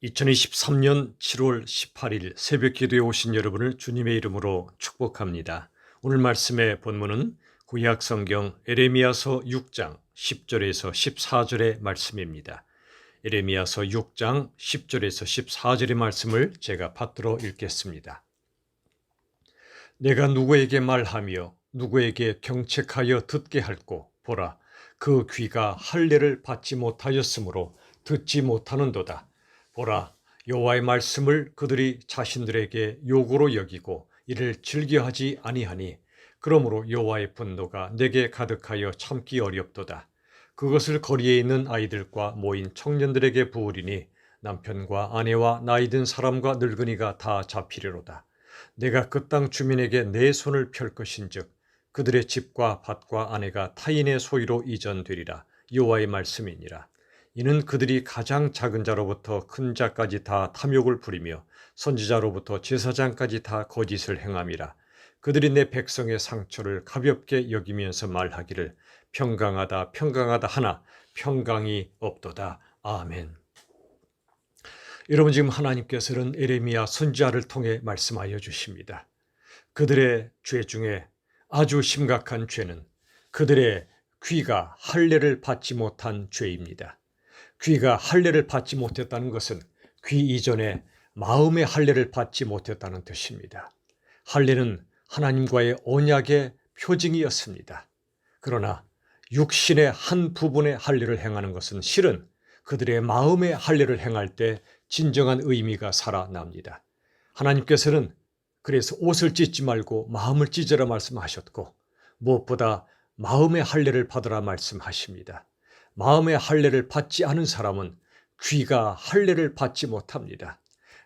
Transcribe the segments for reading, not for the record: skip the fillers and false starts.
2023년 7월 18일 새벽 기도에 오신 여러분을 주님의 이름으로 축복합니다. 오늘 말씀의 본문은 구약 성경 에레미야서 6장 10절에서 14절의 말씀입니다. 에레미야서 6장 10절에서 14절의 말씀을 제가 받들어 읽겠습니다. 내가 누구에게 말하며 누구에게 경책하여 듣게 할꼬 보라, 그 귀가 할례를 받지 못하였으므로 듣지 못하는도다. 보라, 여호와의 말씀을 그들이 자신들에게 요구로 여기고 이를 즐겨하지 아니하니 그러므로 여호와의 분노가 내게 가득하여 참기 어렵도다. 그것을 거리에 있는 아이들과 모인 청년들에게 부으리니 남편과 아내와 나이든 사람과 늙은이가 다 잡히리로다. 내가 그 땅 주민에게 내 손을 펼 것인즉 그들의 집과 밭과 아내가 타인의 소유로 이전되리라. 여호와의 말씀이니라. 이는 그들이 가장 작은 자로부터 큰 자까지 다 탐욕을 부리며 선지자로부터 제사장까지 다 거짓을 행함이라. 그들이 내 백성의 상처를 가볍게 여기면서 말하기를 평강하다 평강하다 하나 평강이 없도다. 아멘. 여러분, 지금 하나님께서는 에레미야 선지자를 통해 말씀하여 주십니다. 그들의 죄 중에 아주 심각한 죄는 그들의 귀가 할례를 받지 못한 죄입니다. 귀가 할례를 받지 못했다는 것은 귀 이전에 마음의 할례를 받지 못했다는 뜻입니다. 할례는 하나님과의 언약의 표징이었습니다. 그러나 육신의 한 부분의 할례를 행하는 것은 실은 그들의 마음의 할례를 행할 때 진정한 의미가 살아납니다. 하나님께서는 그래서 옷을 찢지 말고 마음을 찢으라 말씀하셨고 무엇보다 마음의 할례를 받으라 말씀하십니다. 마음의 할례를 받지 않은 사람은 귀가 할례를 받지 못합니다.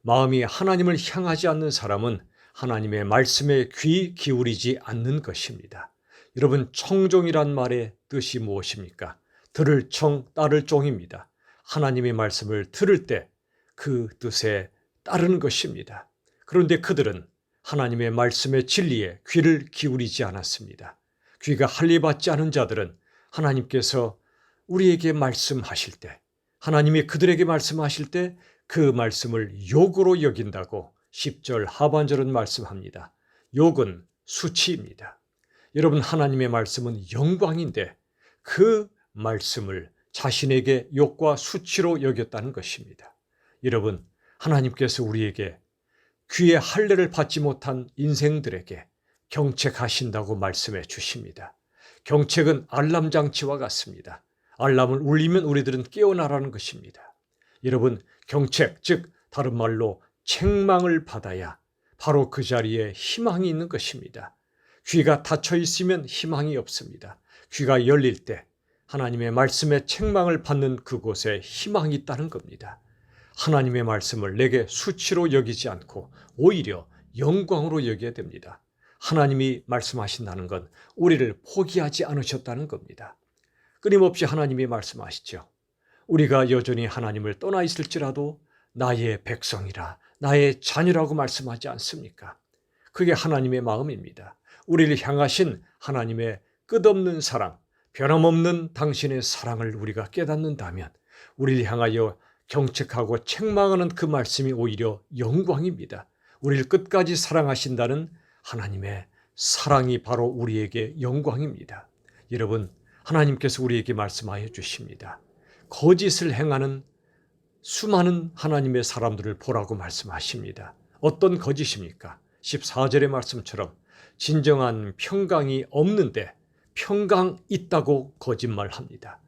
마음이 하나님을 향하지 않는 사람은 하나님의 말씀에 귀 기울이지 않는 것입니다. 여러분, 청종이란 말의 뜻이 무엇입니까? 들을 청, 따를 종입니다. 하나님의 말씀을 들을 때 그 뜻에 따르는 것입니다. 그런데 그들은 하나님의 말씀의 진리에 귀를 기울이지 않았습니다. 귀가 할례받지 않은 자들은 하나님께서 우리에게 말씀하실 때, 하나님이 그들에게 말씀하실 때 그 말씀을 욕으로 여긴다고 10절 하반절은 말씀합니다. 욕은 수치입니다. 여러분, 하나님의 말씀은 영광인데 그 말씀을 자신에게 욕과 수치로 여겼다는 것입니다. 여러분, 하나님께서 우리에게 귀의 할례를 받지 못한 인생들에게 경책하신다고 말씀해 주십니다. 경책은 알람 장치와 같습니다. 알람을 울리면 우리들은 깨어나라는 것입니다. 여러분, 경책, 즉 다른 말로 책망을 받아야 바로 그 자리에 희망이 있는 것입니다. 귀가 닫혀 있으면 희망이 없습니다. 귀가 열릴 때 하나님의 말씀에 책망을 받는 그곳에 희망이 있다는 겁니다. 하나님의 말씀을 내게 수치로 여기지 않고 오히려 영광으로 여겨야 됩니다. 하나님이 말씀하신다는 건 우리를 포기하지 않으셨다는 겁니다. 끊임없이 하나님이 말씀하시죠. 우리가 여전히 하나님을 떠나 있을지라도 나의 백성이라, 나의 자녀라고 말씀하지 않습니까? 그게 하나님의 마음입니다. 우리를 향하신 하나님의 끝없는 사랑, 변함없는 당신의 사랑을 우리가 깨닫는다면 우리를 향하여 경책하고 책망하는 그 말씀이 오히려 영광입니다. 우리를 끝까지 사랑하신다는 하나님의 사랑이 바로 우리에게 영광입니다. 여러분, 하나님께서 우리에게 말씀하여 주십니다. 거짓을 행하는 수많은 하나님의 사람들을 보라고 말씀하십니다. 어떤 거짓입니까? 14절의 말씀처럼 진정한 평강이 없는데 평강 있다고 거짓말합니다.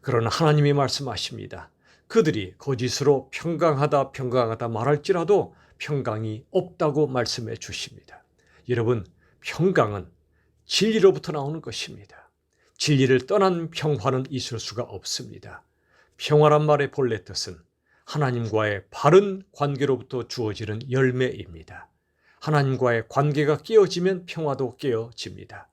그러나 하나님이 말씀하십니다. 그들이 거짓으로 평강하다 평강하다 말할지라도 평강이 없다고 말씀해 주십니다. 여러분, 평강은 진리로부터 나오는 것입니다. 진리를 떠난 평화는 있을 수가 없습니다. 평화란 말의 본래 뜻은 하나님과의 바른 관계로부터 주어지는 열매입니다. 하나님과의 관계가 깨어지면 평화도 깨어집니다.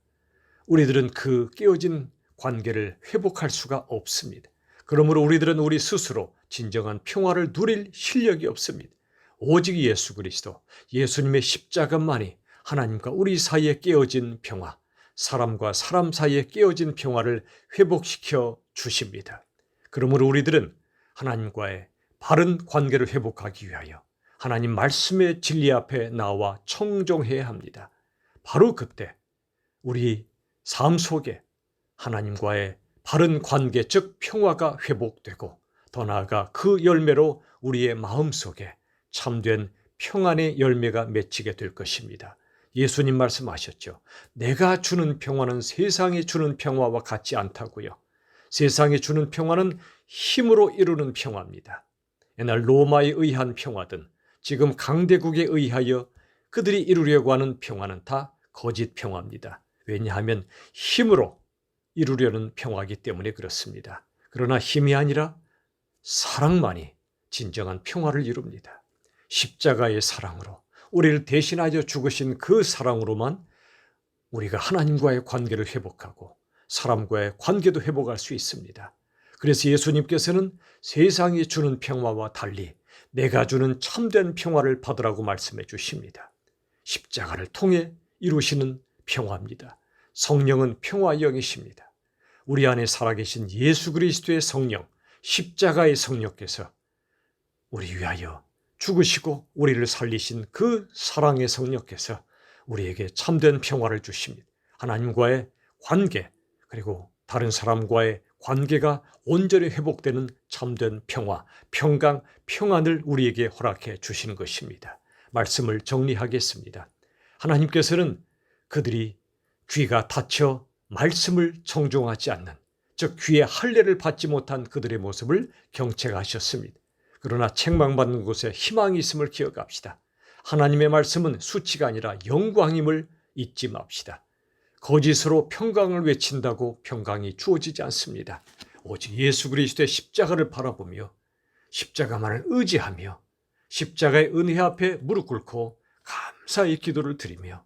우리들은 그 깨어진 관계를 회복할 수가 없습니다. 그러므로 우리들은 우리 스스로 진정한 평화를 누릴 실력이 없습니다. 오직 예수 그리스도, 예수님의 십자가만이 하나님과 우리 사이에 깨어진 평화, 사람과 사람 사이에 깨어진 평화를 회복시켜 주십니다. 그러므로 우리들은 하나님과의 바른 관계를 회복하기 위하여 하나님 말씀의 진리 앞에 나와 청종해야 합니다. 바로 그때 우리 삶 속에 하나님과의 바른 관계, 즉 평화가 회복되고 더 나아가 그 열매로 우리의 마음속에 참된 평안의 열매가 맺히게 될 것입니다. 예수님 말씀하셨죠. 내가 주는 평화는 세상이 주는 평화와 같지 않다고요. 세상이 주는 평화는 힘으로 이루는 평화입니다. 옛날 로마에 의한 평화든 지금 강대국에 의하여 그들이 이루려고 하는 평화는 다 거짓 평화입니다. 왜냐하면 힘으로 이루려는 평화이기 때문에 그렇습니다. 그러나 힘이 아니라 사랑만이 진정한 평화를 이룹니다. 십자가의 사랑으로 우리를 대신하여 죽으신 그 사랑으로만 우리가 하나님과의 관계를 회복하고 사람과의 관계도 회복할 수 있습니다. 그래서 예수님께서는 세상이 주는 평화와 달리 내가 주는 참된 평화를 받으라고 말씀해 주십니다. 십자가를 통해 이루시는 평화입니다. 성령은 평화의 영이십니다. 우리 안에 살아계신 예수 그리스도의 성령, 십자가의 성령께서 우리 위하여 죽으시고 우리를 살리신 그 사랑의 성령께서 우리에게 참된 평화를 주십니다. 하나님과의 관계, 그리고 다른 사람과의 관계가 온전히 회복되는 참된 평화, 평강, 평안을 우리에게 허락해 주시는 것입니다. 말씀을 정리하겠습니다. 하나님께서는 그들이 귀가 닫혀 말씀을 청종하지 않는, 즉 귀에 할례를 받지 못한 그들의 모습을 경책하셨습니다. 그러나 책망받는 곳에 희망이 있음을 기억합시다. 하나님의 말씀은 수치가 아니라 영광임을 잊지 맙시다. 거짓으로 평강을 외친다고 평강이 주어지지 않습니다. 오직 예수 그리스도의 십자가를 바라보며 십자가만을 의지하며 십자가의 은혜 앞에 무릎 꿇고 감사의 기도를 드리며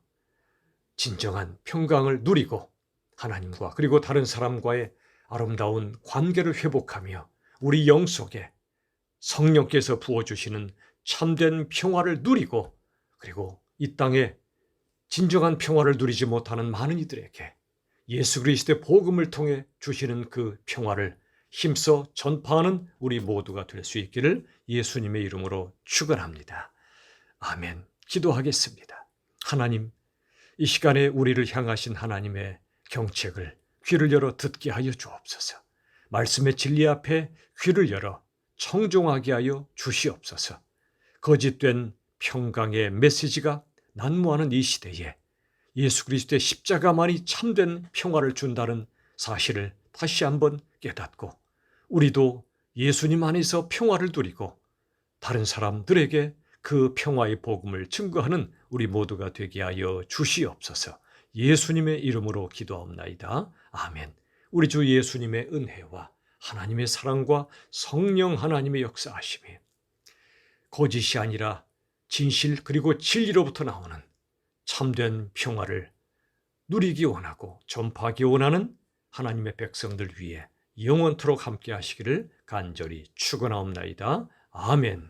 진정한 평강을 누리고 하나님과 그리고 다른 사람과의 아름다운 관계를 회복하며 우리 영 속에 성령께서 부어주시는 참된 평화를 누리고 그리고 이 땅에 진정한 평화를 누리지 못하는 많은 이들에게 예수 그리스도의 복음을 통해 주시는 그 평화를 힘써 전파하는 우리 모두가 될 수 있기를 예수님의 이름으로 축원합니다. 아멘. 기도하겠습니다. 하나님, 이 시간에 우리를 향하신 하나님의 경책을 귀를 열어 듣게 하여 주옵소서. 말씀의 진리 앞에 귀를 열어 청종하게 하여 주시옵소서. 거짓된 평강의 메시지가 난무하는 이 시대에 예수 그리스도의 십자가만이 참된 평화를 준다는 사실을 다시 한번 깨닫고 우리도 예수님 안에서 평화를 누리고 다른 사람들에게 그 평화의 복음을 증거하는 우리 모두가 되게 하여 주시옵소서. 예수님의 이름으로 기도하옵나이다. 아멘. 우리 주 예수님의 은혜와 하나님의 사랑과 성령 하나님의 역사하심이 거짓이 아니라 진실 그리고 진리로부터 나오는 참된 평화를 누리기 원하고 전파하기 원하는 하나님의 백성들 위해 영원토록 함께 하시기를 간절히 축원하옵나이다. 아멘.